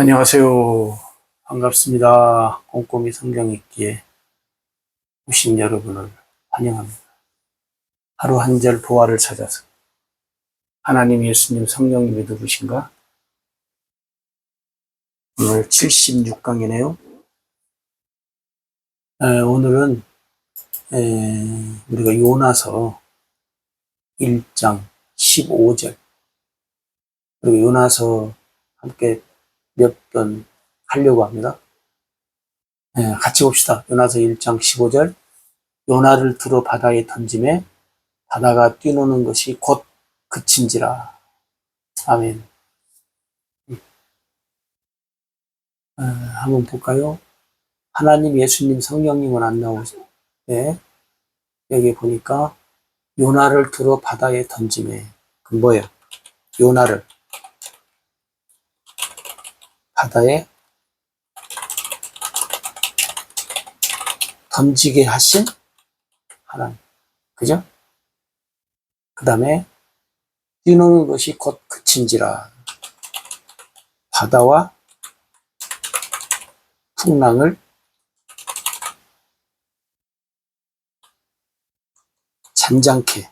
안녕하세요. 반갑습니다. 꼼꼼히 성경 읽기에 오신 여러분을 환영합니다. 하루 한 절 부활을 찾아서 하나님, 예수님, 성령님이 누구신가? 오늘 76강이네요. 오늘은 우리가 요나서 1장 15절 그리고 요나서 함께 몇 번 하려고 합니다. 같이 봅시다. 요나서 1장 15절 요나를 들어 바다에 던지매 바다가 뛰노는 것이 곧 그친지라. 아멘. 한번 볼까요? 하나님, 예수님, 성령님은 안 나오죠. 네. 여기 보니까 요나를 들어 바다에 던지매. 그 뭐예요? 요나를 바다에 던지게 하신 하나님. 그죠? 그 다음에 뛰노는 것이 곧 그친지라. 바다와 풍랑을 잔잔케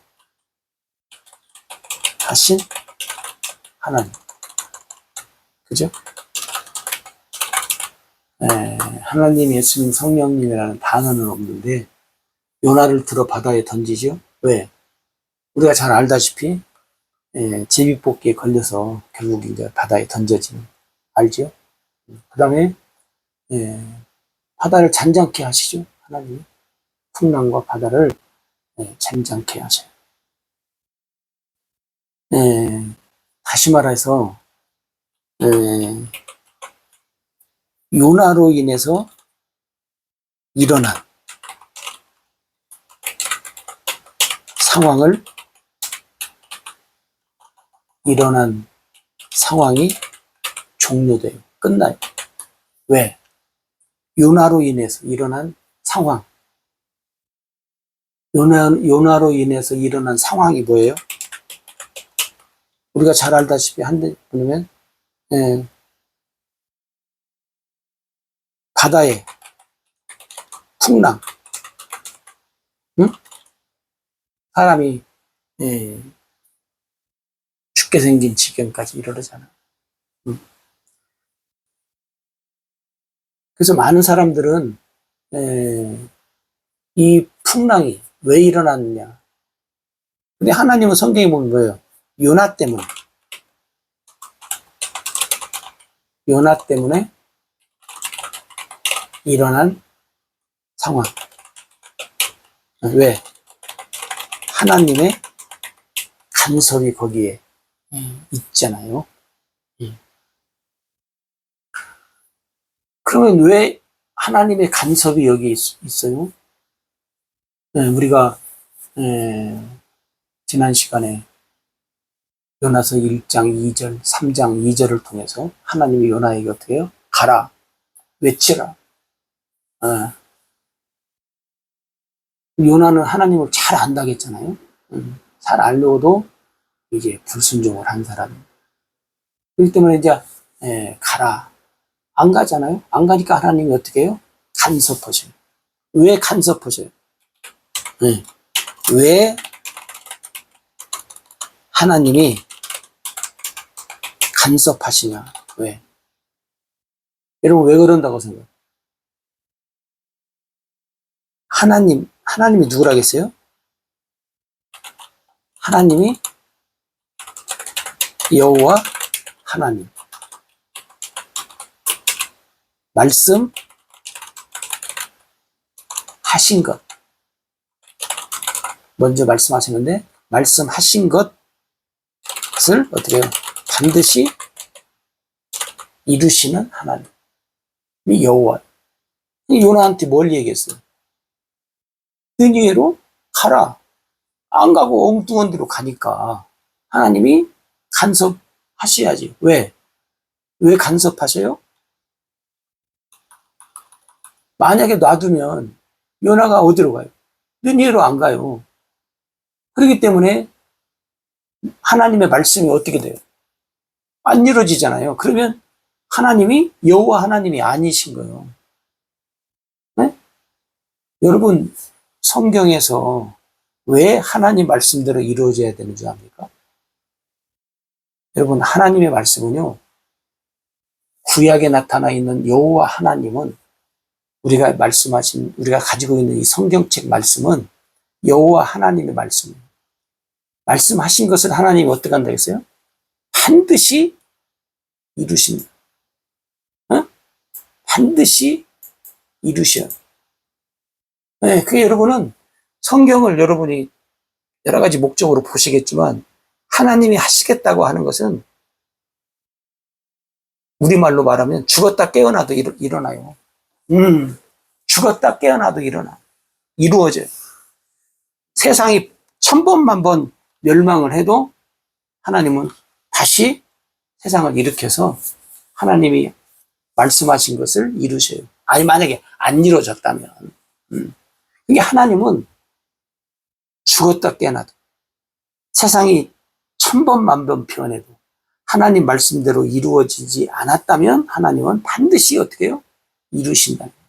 하신 하나님. 그죠? 하나님, 예수님, 성령님이라는 단어는 없는데 요나를 들어 바다에 던지죠. 왜? 우리가 잘 알다시피 제비뽑기에 걸려서 결국 이제 바다에 던져지는, 알죠? 그 다음에 바다를 잔잔케 하시죠. 하나님이 풍랑과 바다를 잔잔케 하셔요. 다시 말해서 요나로 인해서 일어난 상황이 종료돼요. 끝나요. 왜? 요나로 인해서 일어난 상황. 요나로 인해서 일어난 상황이 뭐예요? 우리가 잘 알다시피 한번 바다에 풍랑, 응? 사람이 죽게 생긴 지경까지 이르잖아. 응? 그래서 많은 사람들은 이 풍랑이 왜 일어났느냐. 근데 하나님은 성경에 보면 뭐예요? 요나 때문에 일어난 상황. 왜? 하나님의 간섭이 거기에 있잖아요. 그러면 왜 하나님의 간섭이 여기 있어요? 우리가 지난 시간에 요나서 1장 2절, 3장 2절을 통해서 하나님이 요나에게 어떻게 해요? 가라, 외치라. 요나는 하나님을 잘 안다고 했잖아요. 잘 알려도 이제 불순종을 한 사람. 그렇기 때문에 이제 가라. 안 가잖아요. 안 가니까 하나님이 어떻게 해요? 간섭하셔요. 왜 간섭하셔요? 왜 하나님이 간섭하시냐? 왜? 여러분 왜 그런다고 생각해요? 하나님이 누구라겠어요? 하나님이 여호와 하나님. 말씀하신 것. 먼저 말씀하시는데 말씀하신 것을 어떻게 해요? 반드시 이루시는 하나님. 이 여호와. 요나한테 뭘 얘기했어요? 니느웨로 가라. 안 가고 엉뚱한 데로 가니까 하나님이 간섭하셔야지. 왜? 왜 간섭하셔요? 만약에 놔두면 요나가 어디로 가요? 니느웨로 안 가요. 그렇기 때문에 하나님의 말씀이 어떻게 돼요? 안 이루어지잖아요. 그러면 하나님이 여호와 하나님이 아니신 거예요. 네? 여러분, 성경에서 왜 하나님 말씀대로 이루어져야 되는 줄 압니까? 여러분, 하나님의 말씀은요, 구약에 나타나 있는 여호와 하나님은 우리가 가지고 있는 이 성경책 말씀은 여호와 하나님의 말씀이에요. 말씀하신 것을 하나님이 어떻게 한다고 했어요? 반드시 이루십니다. 어? 반드시 이루셔요. 네, 그게 여러분은 성경을 여러분이 여러 가지 목적으로 보시겠지만 하나님이 하시겠다고 하는 것은 우리말로 말하면 죽었다 깨어나도 일어나요. 죽었다 깨어나도 이루어져요. 세상이 1000번, 1000번 멸망을 해도 하나님은 다시 세상을 일으켜서 하나님이 말씀하신 것을 이루셔요. 아니, 만약에 안 이루어졌다면. 이게 하나님은 죽었다 깨어나도 세상이 1000번, 1000번 변해도 하나님 말씀대로 이루어지지 않았다면 하나님은 반드시 어떻게 해요? 이루신다는 거예요.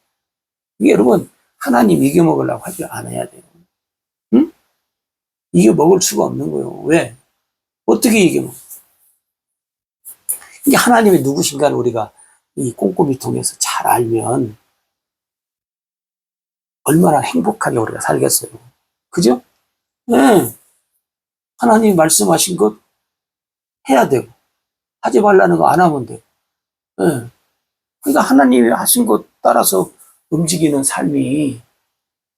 이게 여러분, 하나님 이겨먹으려고 하지 않아야 돼요. 응? 이겨먹을 수가 없는 거예요. 왜? 어떻게 이겨먹어? 이게 하나님이 누구신가를 우리가 이 꼼꼼히 통해서 잘 알면 얼마나 행복하게 우리가 살겠어요. 그죠? 네. 하나님이 말씀하신 것 해야 되고, 하지 말라는 거 안 하면 돼요. 네. 그러니까 하나님이 하신 것 따라서 움직이는 삶이,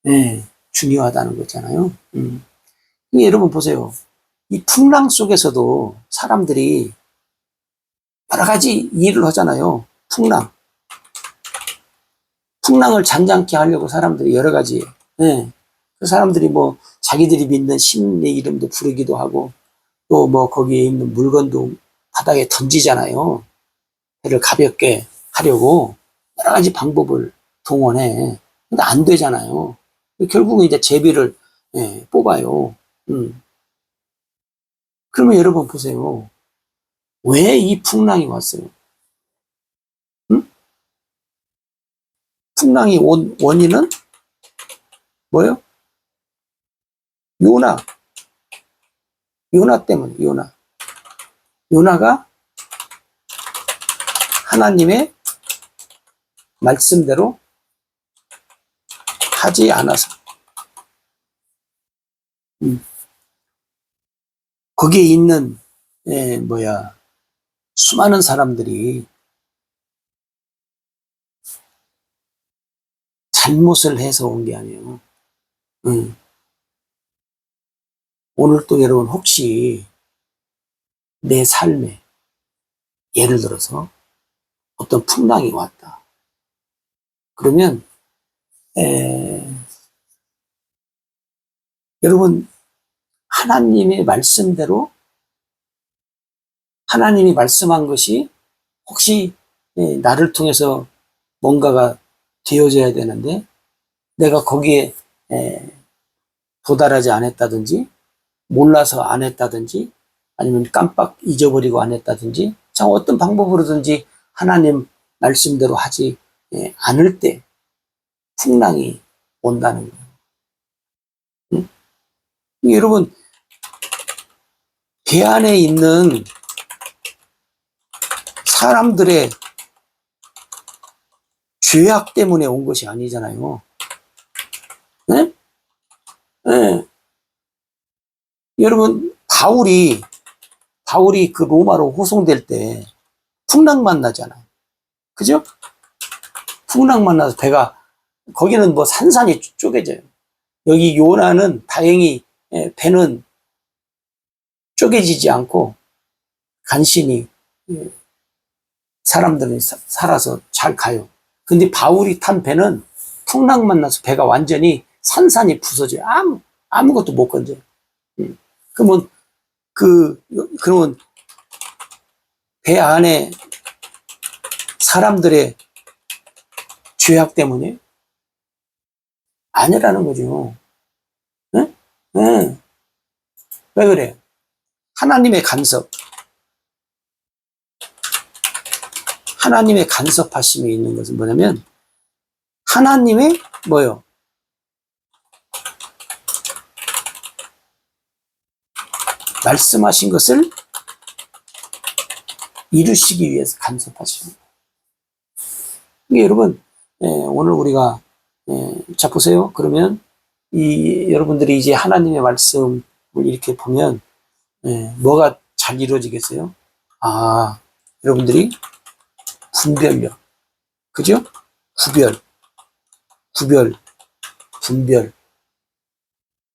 네, 중요하다는 거잖아요. 여러분 보세요. 이 풍랑 속에서도 사람들이 여러 가지 일을 하잖아요. 풍랑을 잔잔케 하려고 사람들이 여러 가지, 네. 그 사람들이 뭐 자기들이 믿는 신의 이름도 부르기도 하고 또 뭐 거기에 있는 물건도 바닥에 던지잖아요. 배를 가볍게 하려고 여러 가지 방법을 동원해. 근데 안 되잖아요. 결국은 이제 제비를, 예, 뽑아요. 그러면 여러분 보세요. 왜 이 풍랑이 왔어요? 풍랑이 온 원인은 뭐예요? 요나 때문에, 요나가 하나님의 말씀대로 하지 않아서. 거기에 있는, 수많은 사람들이 잘못을 해서 온 게 아니에요. 오늘 또 여러분 혹시 내 삶에 예를 들어서 어떤 풍랑이 왔다. 그러면 여러분 하나님의 말씀대로 하나님이 말씀한 것이 혹시 나를 통해서 뭔가가 되어져야 되는데 내가 거기에 도달하지 않았다든지 몰라서 안 했다든지 아니면 깜빡 잊어버리고 안 했다든지 참 어떤 방법으로든지 하나님 말씀대로 하지 않을 때 풍랑이 온다는 거예요. 응? 여러분 배 안에 있는 사람들의 죄악 때문에 온 것이 아니잖아요. 네? 네. 여러분 바울이 그 로마로 호송될 때 풍랑 만나잖아요. 그죠? 풍랑 만나서 배가 거기는 뭐 산산이 쪼개져요. 여기 요나는 다행히 배는 쪼개지지 않고 간신히 사람들은 살아서 잘 가요. 근데 바울이 탄 배는 풍랑 만나서 배가 완전히 산산이 부서져요. 아무것도 못 건져요. 그러면 그러면 배 안에 사람들의 죄악 때문에 아니라는 거죠. 네? 네. 왜 그래요? 하나님의 간섭, 하나님의 간섭하심이 있는 것은 뭐냐면 하나님의 뭐요? 말씀하신 것을 이루시기 위해서 간섭하시는 거예요. 이게 여러분, 오늘 우리가 자 보세요. 그러면 여러분들이 이제 하나님의 말씀을 이렇게 보면 뭐가 잘 이루어지겠어요? 아, 여러분들이 분별력, 그죠? 구별, 분별,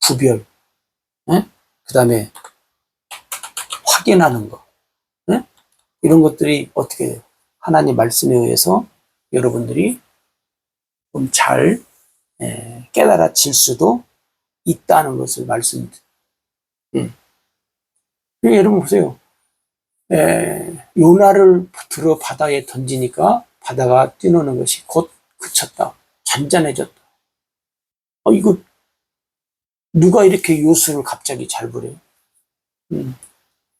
구별, 그 다음에 확인하는 거, 이런 것들이 어떻게 돼요? 하나님 말씀에 의해서 여러분들이 좀 잘 깨달아질 수도 있다는 것을 말씀드립니다. 여러분 보세요. 요나를 들어 바다에 던지니까 바다가 뛰노는 것이 곧 그쳤다. 잔잔해졌다. 이거 누가 이렇게 요술을 갑자기 잘 부려요?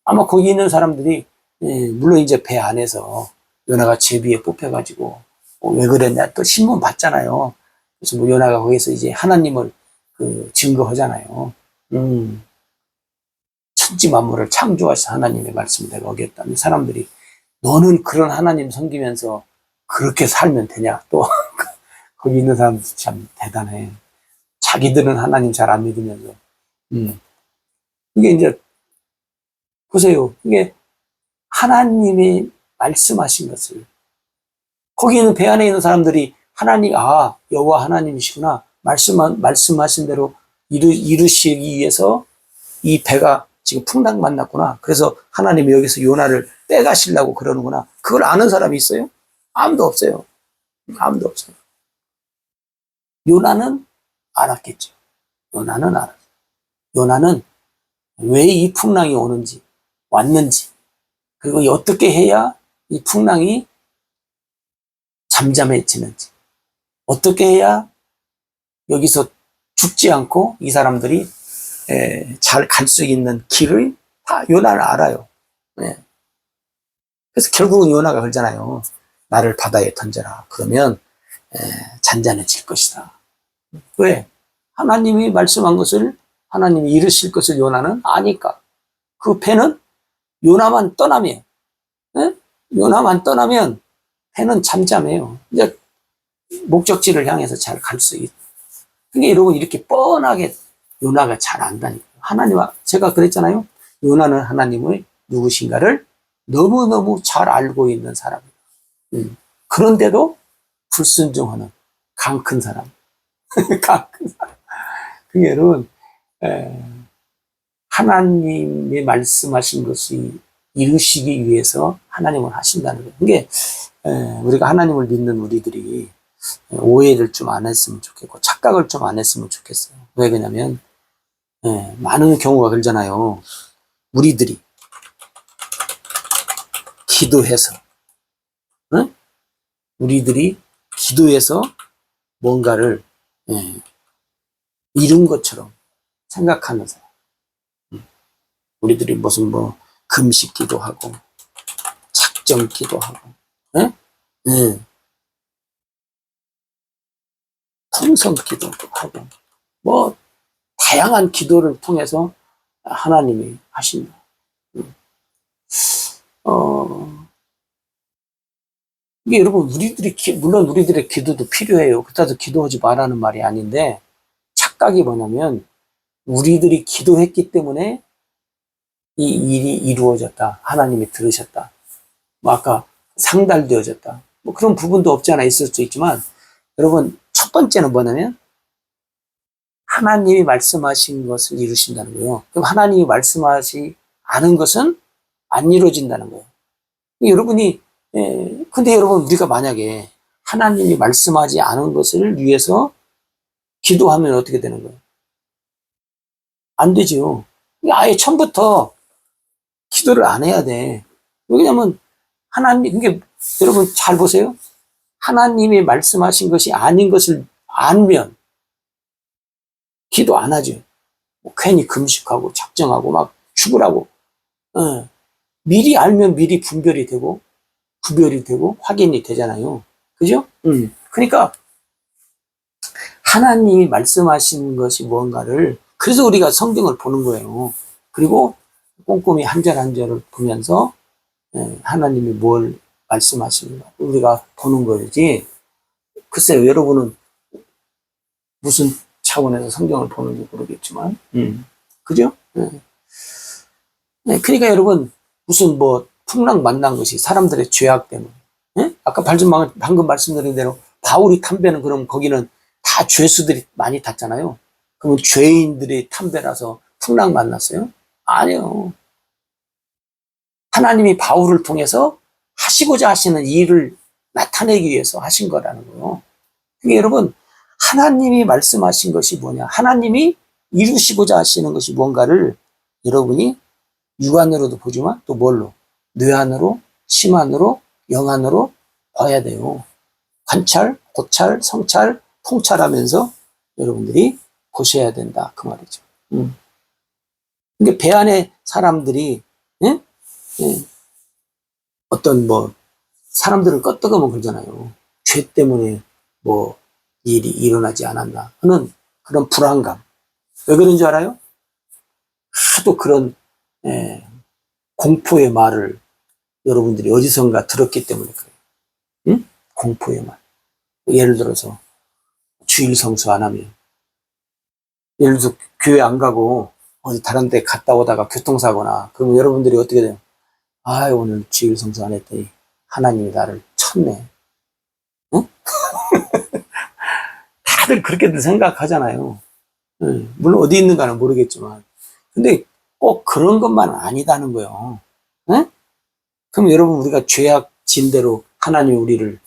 아마 거기 있는 사람들이 물론 이제 배 안에서 요나가 제비에 뽑혀가지고 왜 그랬냐 또 신문 봤잖아요. 그래서 뭐 요나가 거기서 이제 하나님을 증거하잖아요. 천지 만물을 창조하신 하나님의 말씀을 내가 어겼다면 사람들이 너는 그런 하나님 섬기면서 그렇게 살면 되냐? 또 거기 있는 사람들 참 대단해. 자기들은 하나님 잘 안 믿으면서 이게 이제 보세요. 이게 하나님이 말씀하신 것을 거기 있는 배 안에 있는 사람들이 하나님 여호와 하나님이시구나 말씀하신 대로 이루시기 위해서 이 배가 지금 풍랑 만났구나. 그래서 하나님이 여기서 요나를 빼가시려고 그러는구나. 그걸 아는 사람이 있어요? 아무도 없어요. 아무도 없어요. 요나는 알았겠죠. 요나는 알았어요. 요나는 왜 이 풍랑이 오는지, 왔는지, 그리고 어떻게 해야 이 풍랑이 잠잠해지는지, 어떻게 해야 여기서 죽지 않고 이 사람들이 잘 갈 수 있는 길을 다 요나는 알아요. 그래서 결국은 요나가 그러잖아요. 나를 바다에 던져라. 그러면 잔잔해질 것이다. 왜? 하나님이 말씀한 것을 하나님이 이루실 것을 요나는 아니까. 그 배는 요나만 떠나면 배는 잠잠해요. 이제 목적지를 향해서 잘 갈 수 있다. 그러니까 여러분 이렇게 뻔하게 요나가 잘 안다니까요. 제가 그랬잖아요. 요나는 하나님의 누구신가를 너무너무 잘 알고 있는 사람이에요. 그런데도 불순종하는 강 큰 사람. 강 큰 사람. 그게 여러분, 하나님이 말씀하신 것이 이루시기 위해서 하나님을 하신다는 거예요. 그게, 우리가 하나님을 믿는 우리들이 오해를 좀 안 했으면 좋겠고, 착각을 좀 안 했으면 좋겠어요. 왜 그러냐면, 많은 경우가 그러잖아요. 우리들이 기도해서, 우리들이 기도해서 뭔가를 이룬 것처럼 생각하는 사람. 우리들이 무슨 금식 기도하고, 작정 기도하고, 통성 기도도 하고, 다양한 기도를 통해서 하나님이 하신다. 이게 여러분, 물론 우리들의 기도도 필요해요. 그렇다고 기도하지 말라는 말이 아닌데, 착각이 뭐냐면, 우리들이 기도했기 때문에 이 일이 이루어졌다. 하나님이 들으셨다. 아까 상달되어졌다. 그런 부분도 없지 않아 있을 수 있지만, 여러분, 첫 번째는 뭐냐면, 하나님이 말씀하신 것을 이루신다는 거예요. 그럼 하나님이 말씀하지 않은 것은 안 이루어진다는 거예요. 근데 여러분, 우리가 만약에 하나님이 말씀하지 않은 것을 위해서 기도하면 어떻게 되는 거예요? 안 되죠. 아예 처음부터 기도를 안 해야 돼. 왜냐면 그게 여러분 잘 보세요. 하나님이 말씀하신 것이 아닌 것을 알면 기도 안 하죠. 괜히 금식하고 작정하고 막 죽으라고. 미리 알면 미리 분별이 되고 구별이 되고 확인이 되잖아요. 그죠? 그러니까 하나님이 말씀하신 것이 뭔가를, 그래서 우리가 성경을 보는 거예요. 그리고 꼼꼼히 한 절 한 절을 보면서 하나님이 뭘 말씀하시는가 우리가 보는 거지. 글쎄요, 여러분은 무슨 차원에서 성경을 보는지 모르겠지만, 그죠? 네, 그러니까 여러분, 무슨 뭐 풍랑 만난 것이 사람들의 죄악 때문에, 아까 방금 말씀드린 대로 바울이 탐배는, 그럼 거기는 다 죄수들이 많이 탔잖아요. 그러면 죄인들이 탐배라서 풍랑 만났어요? 아니요. 하나님이 바울을 통해서 하시고자 하시는 일을 나타내기 위해서 하신 거라는 거예요. 그러니까 여러분, 하나님이 말씀하신 것이 뭐냐? 하나님이 이루시고자 하시는 것이 뭔가를 여러분이 육안으로도 보지만 또 뭘로? 뇌안으로, 심안으로, 영안으로 봐야 돼요. 관찰, 고찰, 성찰, 통찰하면서 여러분들이 보셔야 된다. 그 말이죠. 그러니까 배 안에 사람들이, 예? 예. 어떤 뭐, 사람들을 껐다가면 그러잖아요. 죄 때문에 뭐, 일이 일어나지 않았나 하는 그런 불안감. 왜 그런 줄 알아요? 하도 그런, 공포의 말을 여러분들이 어디선가 들었기 때문에 그래요. 응? 공포의 말. 예를 들어서, 주일 성수 안 하면, 예를 들어서 교회 안 가고 어디 다른 데 갔다 오다가 교통사고나, 그러면 여러분들이 어떻게 돼요? 아, 오늘 주일 성수 안 했더니 하나님이 나를 쳤네. 응? 다들 그렇게들 생각하잖아요. 물론 어디 있는가는 모르겠지만. 근데 꼭 그런 것만 아니다는 거예요. 응? 그럼 여러분, 우리가 죄악 진대로 하나님이 우리를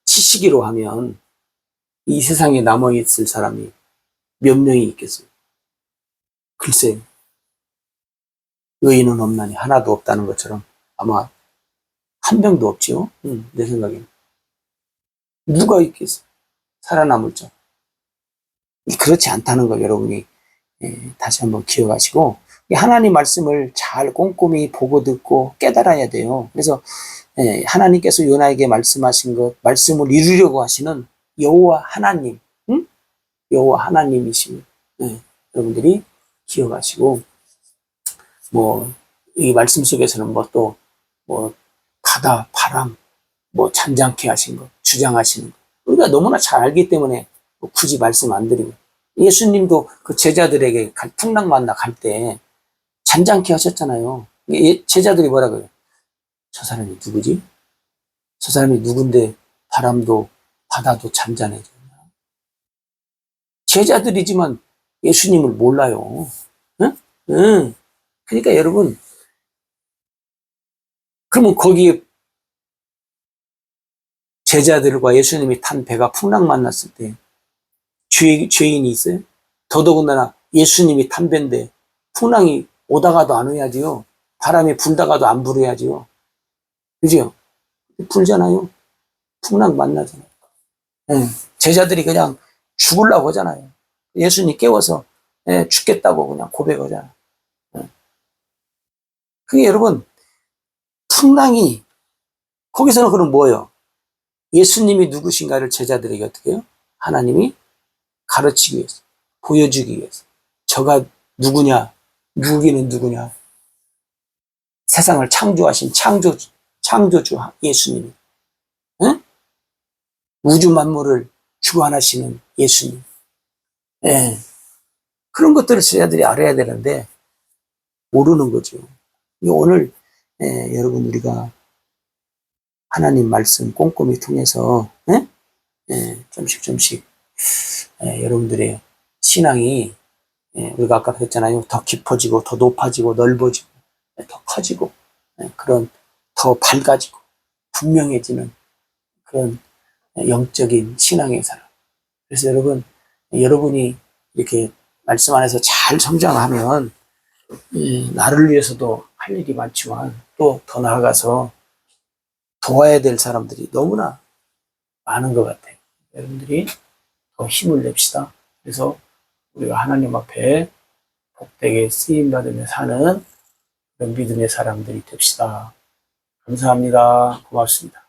치시기로 하면 이 세상에 남아있을 사람이 몇 명이 있겠어요? 글쎄, 의인은 없나니 하나도 없다는 것처럼 아마 한 명도 없지요. 내 생각에는. 누가 있겠어? 살아남을 자. 그렇지 않다는 걸 여러분이 다시 한번 기억하시고, 하나님 말씀을 잘 꼼꼼히 보고 듣고 깨달아야 돼요. 그래서 하나님께서 요나에게 말씀하신 것, 말씀을 이루려고 하시는 여호와 하나님, 여호와 하나님이심을 여러분들이 기억하시고, 뭐 이 말씀 속에서는 뭐 또 뭐 바다, 바람, 뭐 잔잔케 하신 것, 주장하시는 것, 우리가 너무나 잘 알기 때문에 뭐 굳이 말씀 안 드리고, 예수님도 그 제자들에게 풍랑 만나 갈 때 잔잔케 하셨잖아요. 제자들이 뭐라 그래요? 저 사람이 누구지? 저 사람이 누군데 바람도 바다도 잔잔해졌냐? 제자들이지만 예수님을 몰라요. 응? 응. 그러니까 여러분, 그러면 거기에 제자들과 예수님이 탄 배가 풍랑 만났을 때 죄인이 있어요? 더더군다나 예수님이 탄 배인데 풍랑이 오다가도 안 오야지요. 바람이 불다가도 안 불어야지요. 그죠? 불잖아요. 풍랑 만나잖아요. 제자들이 그냥 죽으려고 하잖아요. 예수님 깨워서 죽겠다고 그냥 고백하잖아요. 그게 여러분, 풍랑이, 거기서는 그럼 뭐예요? 예수님이 누구신가를 제자들에게 어떻게 해요? 하나님이 가르치기 위해서, 보여주기 위해서. 저가 누구냐? 누구기는 누구냐? 세상을 창조하신 창조주 예수님이, 응? 우주 만물을 주관하시는 예수님. 예. 그런 것들을 제자들이 알아야 되는데 모르는 거죠. 오늘 여러분, 우리가 하나님 말씀 꼼꼼히 통해서 좀씩 여러분들의 신앙이, 우리가 아까 했잖아요. 더 깊어지고 더 높아지고 넓어지고 더 커지고 그런, 더 밝아지고 분명해지는 그런 영적인 신앙의 사람. 그래서 여러분이 이렇게 말씀 안에서 잘 성장하면 나를 위해서도 할 일이 많지만 또 더 나아가서 도와야 될 사람들이 너무나 많은 것 같아요. 여러분들이 더 힘을 냅시다. 그래서 우리가 하나님 앞에 복되게 쓰임받으며 사는 그런 믿음의 사람들이 됩시다. 감사합니다. 고맙습니다.